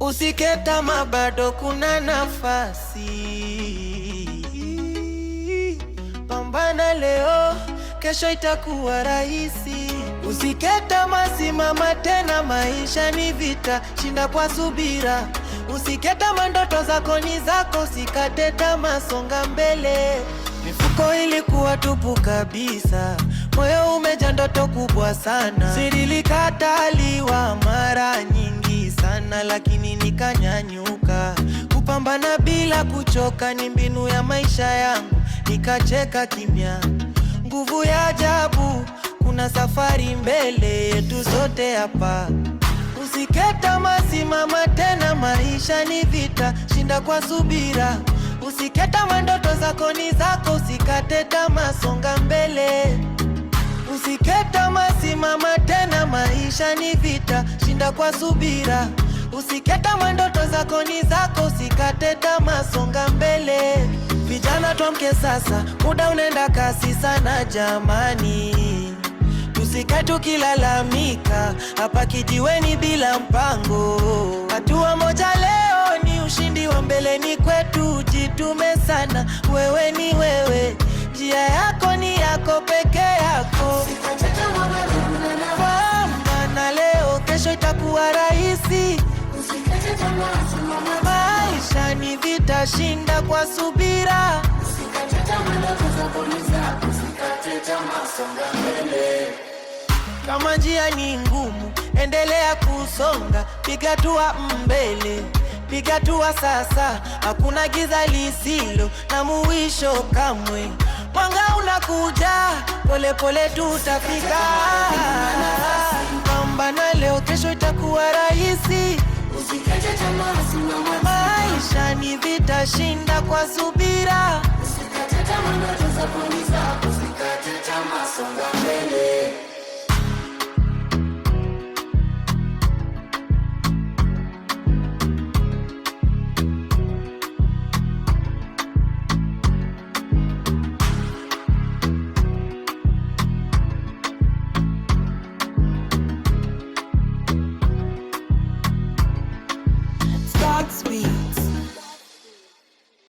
Usikate tamaa, bado kuna nafasi. Pambana leo, kesho itakuwa rahisi. Usikate tamaa, simama tena, maisha ni vita, shinda kwa subira. Usikate tamaa, ndoto zako ni zako, usikate tamaa, songa mbele. Mifuko ilikuwa tupu kabisa, moyo umejaa ndoto kubwa sana. Nilikataliwa mara nyingi sana, lakini nikanyanyuka. Kupambana bila kuchoka ni mbinu ya maisha yangu, nikacheka kimya. Nguvu ya ajabu, kuna safari mbele yetu sote hapa. Usikate tamaa, simama tena, maisha ni vita, shinda kwa subira. Usikate tamaa, ndoto zako ni zako, usikate tamaa, songa mbele. Usikate tamaa, simama tena, maisha ni vita, shinda kwa subira. Usikate tamaa, ndoto zako ni zako, usikate tamaa, songa mbele. Vijana tuamke sasa, muda unaenda kasi sana jamani. Tusikae tukilalamika hapa kijiweni bila mpango. Hatua moja leo ni ushindi wa mbeleni kwetu. Jitume sana, wewe ni wewe, njia yako ni yako peke yako. Pambana leo, kesho itakuwa rahisi. Maisha ni vita, shinda kwa subira. Kama njia ni ngumu, endelea kusonga, piga hatua mbele, piga hatua sasa. Hakuna giza lisilo na mwisho kamwe. Mwanga unakuja, pole pole tutafika. Pambana leo, kesho itakuwa rahisi. Maisha ni vita, shinda kwa subira.